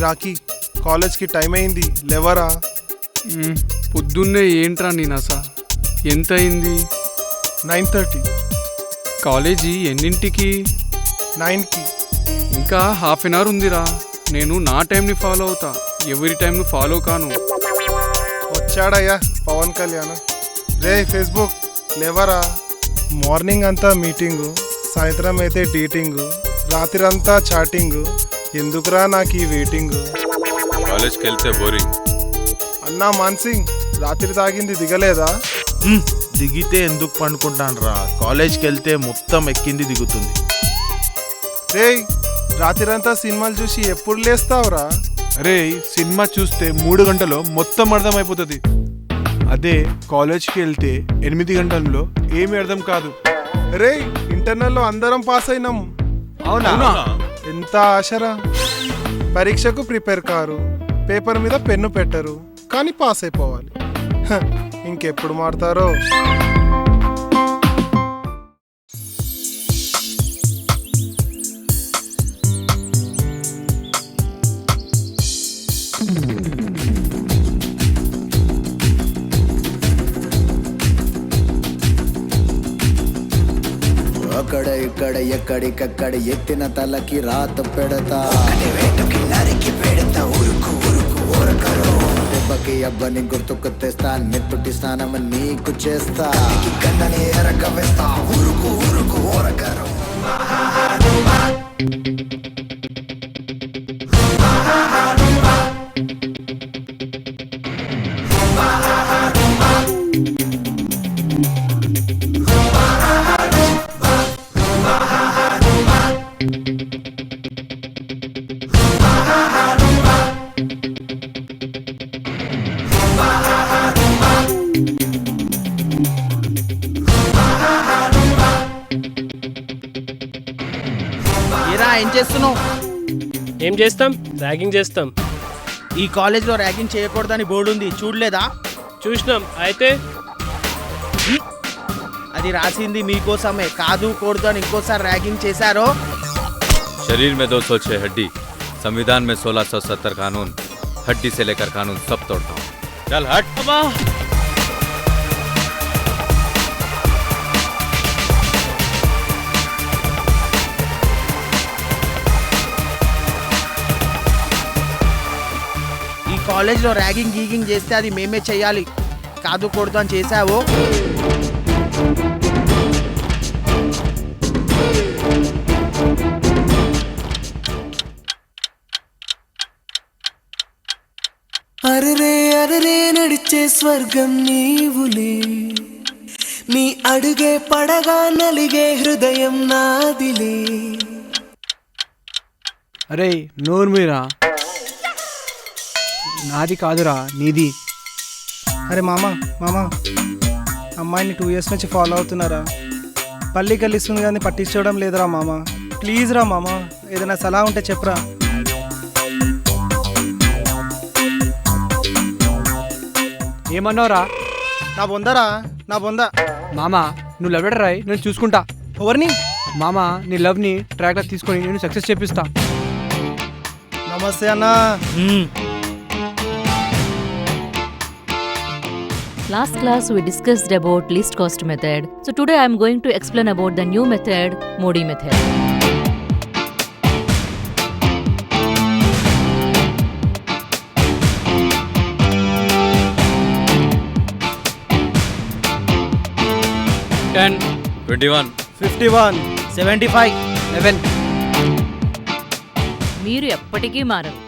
రాఖీ కాలేజ్కి టైం అయింది లేవరా. పొద్దున్నే ఏంట్రా నీ నస? ఎంత అయింది? 9:30. కాలేజీ ఎన్నింటికి? 9కి. ఇంకా హాఫ్ అన్ అవర్ ఉందిరా. నేను నా టైంని ఫాలో అవుతా, ఎవరి టైంను ఫాలో కాను. వచ్చాడయ్యా పవన్ కళ్యాణ్. రే ఫేస్బుక్ లేవరా. మార్నింగ్ అంతా మీటింగు, సాయంత్రం అయితే డేటింగు, రాత్రి అంతా చాటింగు. ఎందుకురా నాకు ఈ వెయిటింగు? కాలేజ్కి వెళ్తే బోరింగ్. అన్నా మాన్సింగ్ రాత్రి తాగింది దిగలేదా? దిగితే ఎందుకు పండుకుంటాను రా, కాలేజ్కి వెళ్తే మొత్తం ఎక్కింది దిగుతుంది. రేయ్ రాత్రంతా సినిమాలు చూసి ఎప్పుడు లేస్తావురా? అరే సినిమా చూస్తే 3 గంటలో మొత్తం అర్థమైపోతుంది. అదే కాలేజ్కి వెళ్తే 8 గంటల్లో ఏమీ అర్థం కాదు. రేయ్ ఇంటర్నల్లో అందరం పాస్ అయినాం. అవునా? ఎంత ఆశరా. పరీక్షకు ప్రిపేర్ కారు, పేపర్ మీద పెన్ను పెట్టరు, కానీ పాస్ అయిపోవాలి. ఇంకెప్పుడు మారుతారో. అక్కడ ఇక్కడ ఎక్కడికక్కడ ఎత్తిన తలకి రాత పెడతా, దెబ్బకి అబ్బని గుర్తుకు తెస్తా, నెత్తుటి స్నానం నీకు చేస్తా, కన్నని ఎరక వేస్తా, ఉరుకు ఉరుకు ఓరకరు. ఏం చేస్తున్నావు? ఏం చేస్తాం? ర్యాగింగ్ చేస్తాం. ఈ కాలేజ్లో ర్యాగింగ్ చేయకూడదని బోర్డు ఉంది, చూడలేదా? చూసినాం. అయితే అది రాసింది మీకోసమే, కాదు కూడదు అని ఇంకోసారి ర్యాగింగ్ చేశారో. शरीर में 206 हड्डी, संविधान में 1670 कानून, हड्डी से लेकर कानून सब तोड़ता हूँ. चल हट. ఈ కాలేజ్లో ర్యాగింగ్ గీగింగ్ చేస్తే అది మేమే చెయ్యాలి, కాదు కూడదు అని చేశావో. అరరే అరరే నడిచే స్వర్గం నీవులే, నీ అడుగే పడగా నలిగే హృదయం నాదిలే. అరే నోరు మీరా, నాది కాదురా నీది. అరే మామ అమ్మాయిని 2 years నుంచి ఫాలో అవుతున్నారా? పల్లి కలిస్తుంది కానీ పట్టించడం లేదురా మామ. ప్లీజ్ రా మామ, ఏదైనా సలహా ఉంటే చెప్పరా. ఏమన్నావురా? నా బొంద. మామా నువ్వు లవ్ లెటర్ రాయి, నేను చూసుకుంటా. ఎవరిని? మామా నీ లవ్ని ట్రాక్లో తీసుకొని నేను సక్సెస్ చేపిస్తా. నమస్తే అన్నా. Last class we discussed about least cost method. So today I am going to explain about the new method, Modi method. Ten, 21, 51, 75, 11. మీరు ఎప్పటికీ మారరు.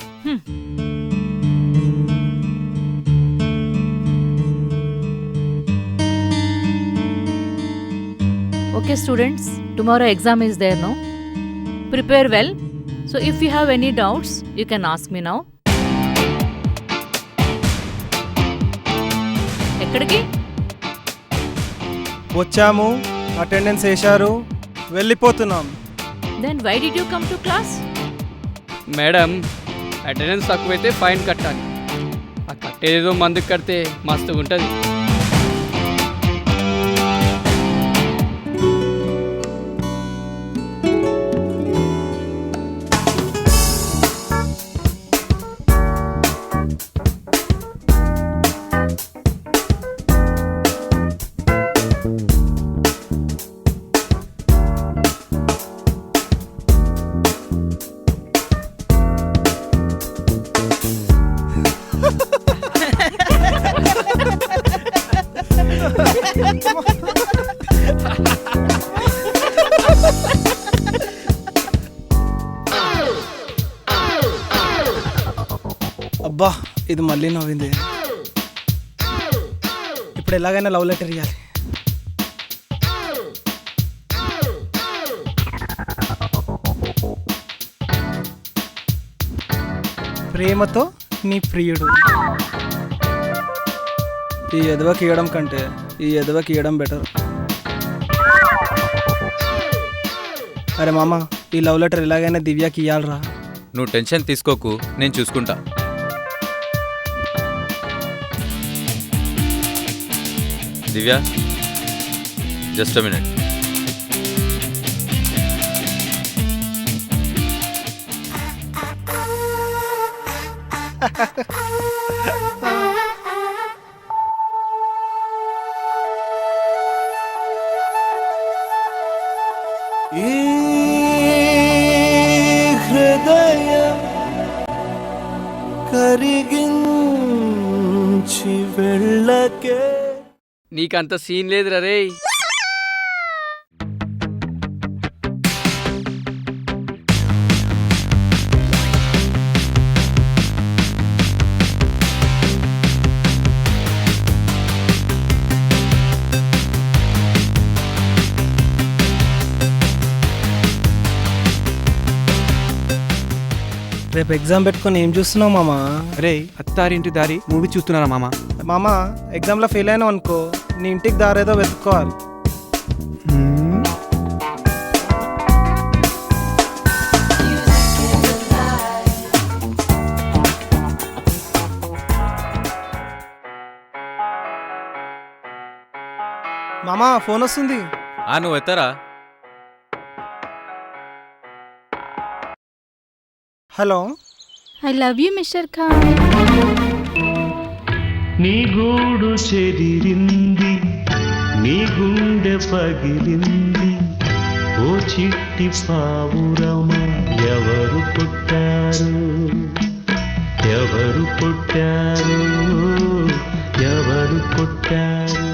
Okay students, tomorrow exam is there, no? Prepare well. So if you have any doubts, you can ask me now. ఎక్కడికి వచ్చాము, attendance వేశారు, వెళ్ళిపోతున్నాం. Then why did you come to class? Madam attendance తక్కువైతే fine కట్టాలి. ఆ కట్టేదో మందుకు కడితే మస్తుగా ఉంటుంది. అబ్బా ఇది మళ్ళీ నవ్వింది. ఇప్పుడు ఎలాగైనా లవ్ లెటర్ ఇవ్వాలి. ప్రేమతో నీ ప్రియుడు. ఈ ఎదవకి ఇవ్వడం కంటే ఈ ఎదవకి ఇవ్వడం బెటర్. అరే మామ, ఈ లవ్ లెటర్ ఎలాగైనా దివ్యకి ఇవ్వాలరా. నువ్వు టెన్షన్ తీసుకోకు, నేను చూసుకుంటా. దివ్య, జస్ట్ మినిట్. ఈ హృదయం కరిగించి వెళ్ళకే. నీకంత సీన్ లేదురా రే. రేపు ఎగ్జామ్ పెట్టుకొని ఏం చూస్తున్నావు మామా? రే అత్తారింటి దారి మూవీ చూస్తున్నారా మామ? మామా, ఎగ్జామ్లో ఫెయిల్ అయినావు అనుకో, నీ ఇంటికి దారేదో వెతుక్కోవాలి. మామా, ఫోన్ వస్తుంది. నువ్వు ఎత్తరా. Hello. I love you, Mr. Khan. నీ గూడు చెదిరింది, నీ గుండె పగిలింది, ఓ చిట్టి పావురమ ఎవరు పుట్టారు, ఎవరు పుట్టారు, ఎవరు పుట్టారు.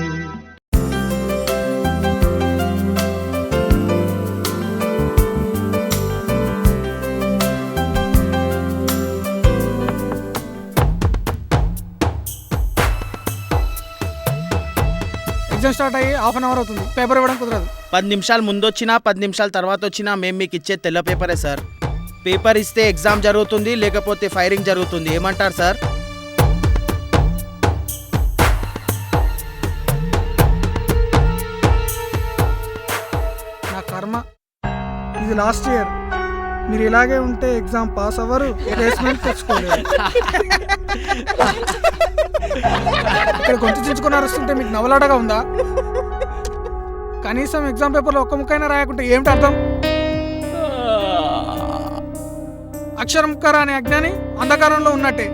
ఎగ్జామ్ స్టార్ట్ అయ్యి హాఫ్ అన్ అవర్ అవుతుంది. పేపర్ ఇవ్వడం కుదరదు. 10 నిమిషాలు ముందు వచ్చినా 10 నిమిషాల తర్వాత వచ్చినా మేము మీకు ఇచ్చే తెల్ల పేపరే సార్. పేపర్ ఇస్తే ఎగ్జామ్ జరుగుతుంది, లేకపోతే ఫైరింగ్ జరుగుతుంది. ఏమంటారు సార్? నా కర్మ, ఇది లాస్ట్ ఇయర్. మీరు ఇలాగే ఉంటే ఎగ్జామ్ పాస్ అవ్వరు, ప్లేస్మెంట్ తెచ్చుకోలేరు. ఇక్కడ గొంతు చించుకొని అరుస్తుంటే మీకు నవలాటగా ఉందా? కనీసం ఎగ్జామ్ పేపర్లో ఒక్క ముక్కైనా రాయకుంటే ఏమిటి అర్థం? అక్షరం ముక్కరా అనే అజ్ఞాని అంధకారంలో ఉన్నట్టే.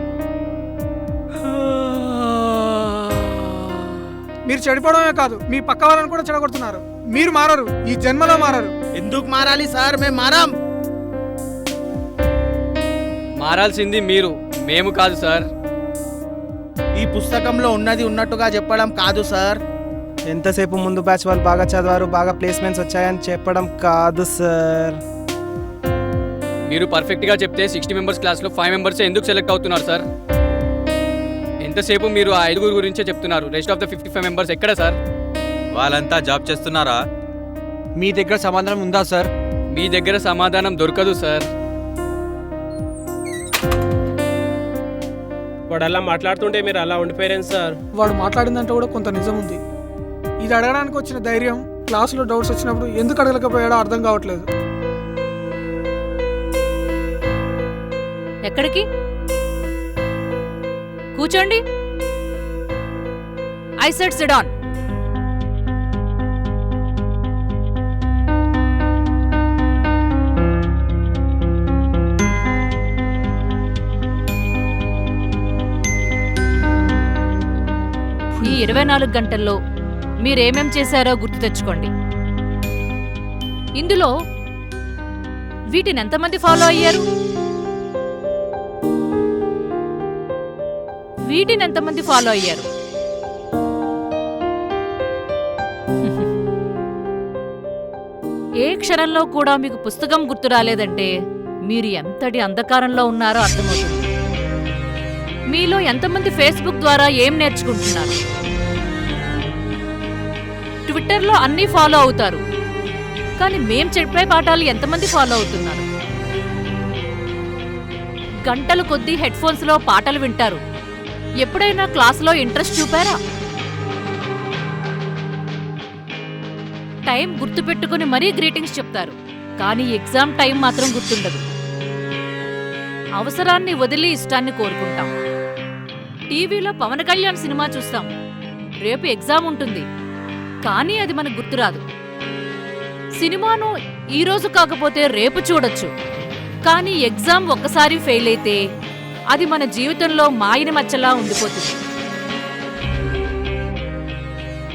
మీరు చెడిపోవడమే కాదు, మీ పక్క వాళ్ళని కూడా చెడగొడుతున్నారు. మీరు మారరు, ఈ జన్మలో మారరు. ఎందుకు మారాలి సార్? మేము మారాం. మారాల్సింది మీరు, మేము కాదు సార్. ఈ పుస్తకంలో ఉన్నది ఉన్నట్టుగా చెప్పడం కాదు సార్. ఎంతసేపు ముందు బ్యాచ్ వాళ్ళు బాగా చదివారు, బాగా ప్లేస్మెంట్స్ వచ్చాయని చెప్పడం కాదు సార్. మీరు పర్ఫెక్ట్గా చెప్తే 60 మెంబర్స్ క్లాస్లో 5 మెంబర్స్ ఎందుకు సెలెక్ట్ అవుతున్నారు సార్? ఎంతసేపు మీరు ఆ 5 గురించే చెప్తున్నారు. రెస్ట్ ఆఫ్ ద 55 మెంబర్స్ ఎక్కడ సార్? వాళ్ళంతా జాబ్ చేస్తున్నారా? మీ దగ్గర సమాధానం ఉందా సార్? మీ దగ్గర సమాధానం దొరకదు సార్. వాడు అలా మాట్లాడుతుంటే మీరు అలా ఉండిపోయారేం సార్? వాడు మాట్లాడిందంటే కూడా కొంత నిజం ఉంది. ఇది అడగడానికి వచ్చిన ధైర్యం క్లాసులో డౌట్స్ వచ్చినప్పుడు ఎందుకు అడగలేకపోయాడో అర్థం కావట్లేదు. ఎక్కడికి? కూర్చోండి. I said sit down. ఈ 24 గంటల్లో మీరేమేం చేశారో గుర్తు తెచ్చుకోండి. ఇందులో వీటిని ఎంతమంది ఫాలో అయ్యారు? వీటిని ఎంతమంది ఫాలో అయ్యారు? ఏ క్షణంలో కూడా మీకు పుస్తకం గుర్తు రాలేదంటే మీరు ఎంతటి అంధకారంలో ఉన్నారో అర్థమవుతుంది. మీలో ఎంతమంది ఫేస్బుక్ ద్వారా ఏం నేర్చుకుంటున్నారు? ట్విట్టర్లో అన్నీ ఫాలో అవుతారు, కానీ మేం చెప్పే పాఠాలు ఎంతమంది ఫాలో అవుతున్నారు? గంటలు కొద్దీ హెడ్ ఫోన్స్లో పాటలు వింటారు, ఎప్పుడైనా క్లాసులో ఇంట్రెస్ట్ చూపారా? టైం గుర్తుపెట్టుకుని మరీ గ్రీటింగ్స్ చెప్తారు, కానీ ఎగ్జామ్ టైం మాత్రం గుర్తుండదు. అవసరాన్ని వదిలి ఇష్టాన్ని కోరుకుంటాం. టీవీలో పవన్ కళ్యాణ్ సినిమా చూస్తాం, రేపు ఎగ్జామ్ ఉంటుంది, కానీ అది మనకు గుర్తురాదు. సినిమాను ఈరోజు కాకపోతే రేపు చూడొచ్చు, కానీ ఎగ్జామ్ ఒక్కసారి ఫెయిల్ అయితే అది మన జీవితంలో మాయని మచ్చలా ఉండిపోతుంది.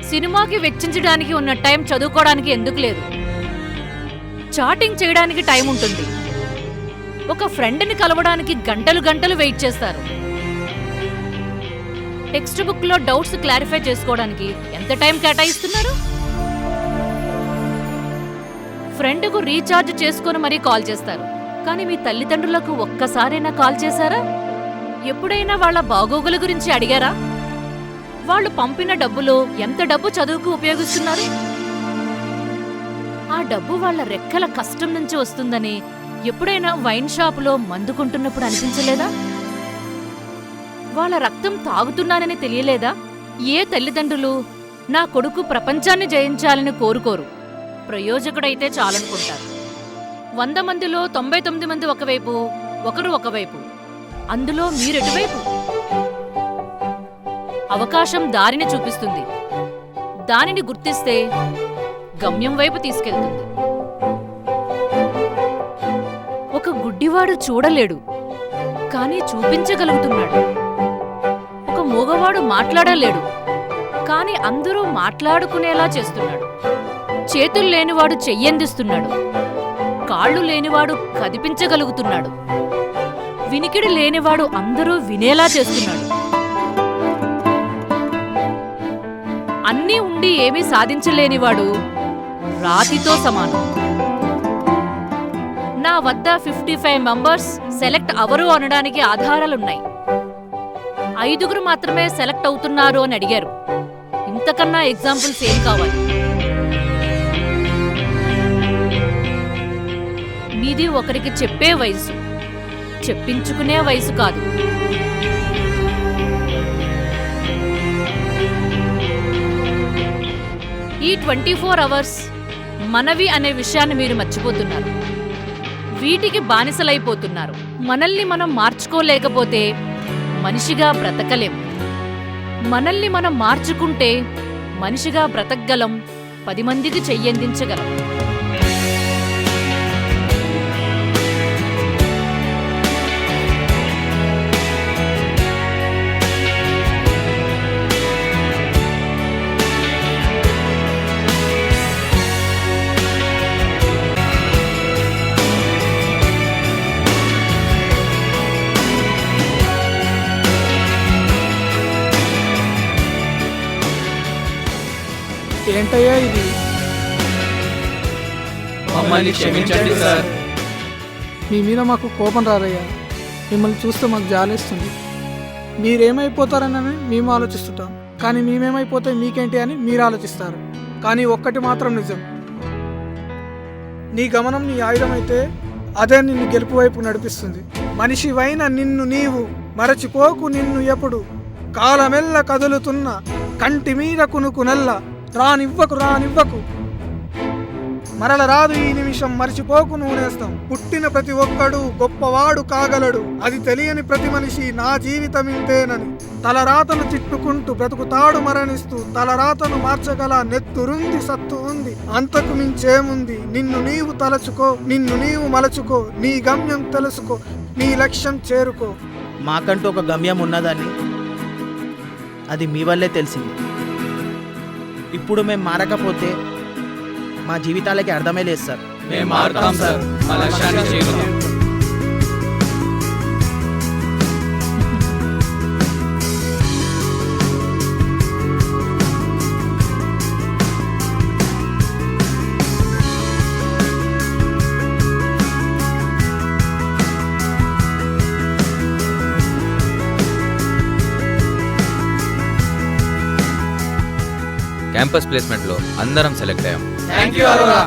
సినిమాకి వెచ్చించడానికి ఉన్న టైం చదువుకోవడానికి ఎందుకు లేదు? చాటింగ్ చేయడానికి టైం ఉంటుంది, ఒక ఫ్రెండ్ని కలవడానికి గంటలు గంటలు వెయిట్ చేస్తారు. టెక్స్ట్ బుక్లో డౌట్స్ క్లారిఫై చేసుకోవడానికి ఎంత టైం కేటాయిస్తున్నారు? ఫ్రెండ్కు రీఛార్జ్ చేసుకొని మరీ కాల్ చేస్తారు, కానీ మీ తల్లిదండ్రులకు ఒక్కసారైనా కాల్ చేశారా? ఎప్పుడైనా వాళ్ళ బాగోగుల గురించి అడిగారా? వాళ్ళు పంపిన డబ్బులో ఎంత డబ్బు చదువుకు ఉపయోగిస్తున్నారు? ఆ డబ్బు వాళ్ళ రెక్కల కష్టం నుంచి వస్తుందని ఎప్పుడైనా వైన్ షాపులో మందుకుంటున్నప్పుడు అనిపించలేదా? వాళ్ళ రక్తం తాగుతున్నానని తెలియలేదా? ఏ తల్లిదండ్రులు నా కొడుకు ప్రపంచాన్ని జయించాలని కోరుకోరు, ప్రయోజకుడైతే చాలనుకుంటారు. 100 మందిలో 99 మంది ఒకవైపు, ఒకరు ఒకవైపు. అందులో మీరెటువైపు? అవకాశం దారిని చూపిస్తుంది, దానిని గుర్తిస్తే గమ్యం వైపు తీసుకెళ్తుంది. ఒక గుడ్డివాడు చూడలేడు, కానీ చూపించగలుగుతున్నాడు. ఒక మూగవాడు మాట్లాడలేడు, కానీ అందరూ మాట్లాడుకునేలా చేస్తున్నాడు. చేతులు లేనివాడు చెయ్యందిస్తున్నాడు, కాళ్ళు లేనివాడు కదిపించగలుగుతున్నాడు, వినికిడి లేనివాడు అందరూ వినేలా చేస్తున్నాడు. అన్నీ ఉండి ఏమీ సాధించలేనివాడు రాతితో సమానం. నా వద్ద 55 మెంబర్స్ సెలెక్ట్ అవరు అనడానికి ఆధారాలున్నాయి. 5గురు మాత్రమే సెలెక్ట్ అవుతున్నారు అని అడిగారు. ఇంతకన్నా ఎగ్జాంపుల్స్ ఏం కావాలి? మీది ఒకరికి చెప్పే వయసు, చెప్పించుకునే వయసు కాదు. ఈ 24 అవర్స్ మనవి అనే విషయాన్ని మీరు మర్చిపోతున్నారు. వీటికి బానిసలైపోతున్నారు. మనల్ని మనం మార్చుకోలేకపోతే మనిషిగా బ్రతకలేం. మనల్ని మనం మార్చుకుంటే మనిషిగా బ్రతకగలం, 10 మందికి చెయ్యందించగలం. ఏంటయ్యా ఇది? మమ్మల్ని క్షమించండి సార్. మీ మీద మాకు కోపం రాదయ్యా, మిమ్మల్ని చూస్తే మాకు జాలేస్తుంది. మీరేమైపోతారని మేము ఆలోచిస్తుంటాం, కానీ మేమేమైపోతే మీకేంటి అని మీరు ఆలోచిస్తారు. కానీ ఒక్కటి మాత్రం నిజం, నీ గమనం నీ ఆయుధమైతే అదే నిన్ను గెలుపు వైపు నడిపిస్తుంది. మనిషివైన నిన్ను నీవు మరచిపోకు, నిన్ను ఎప్పుడు కాలమెల్ల కదులుతున్న కంటి మీద కునుకు నెల్ల రానివ్వకు రానివ్వకు, మరల రాదు ఈ నిమిషం, మర్చిపోకు నూనేస్తాం. పుట్టిన ప్రతి ఒక్కడు గొప్పవాడు కాగలడు, అది తెలియని ప్రతి మనిషి నా జీవితం ఇంతేనని. తలరాతను తిట్టుకుంటూ బ్రతుకుతాడు మరణిస్తూ, తలరాతను మార్చగల నెత్తురుంది సత్తు ఉంది, అంతకు మించేముంది. నిన్ను నీవు తలచుకో, నిన్ను నీవు మలచుకో, నీ గమ్యం తెలుసుకో, నీ లక్ష్యం చేరుకో. మాకంటూ ఒక గమ్యం ఉన్నదని అది మీ వల్లే తెలిసింది. ఇప్పుడు మేము మారకపోతే మా జీవితాలకి అర్థమే లేదు సార్. మేము మారుతాం సార్, మా లక్ష్యాన్ని చేరుతాం. క్యాంపస్ ప్లేస్మెంట్లో అందరం సెలెక్ట్ అయ్యాం. Thank you Arora.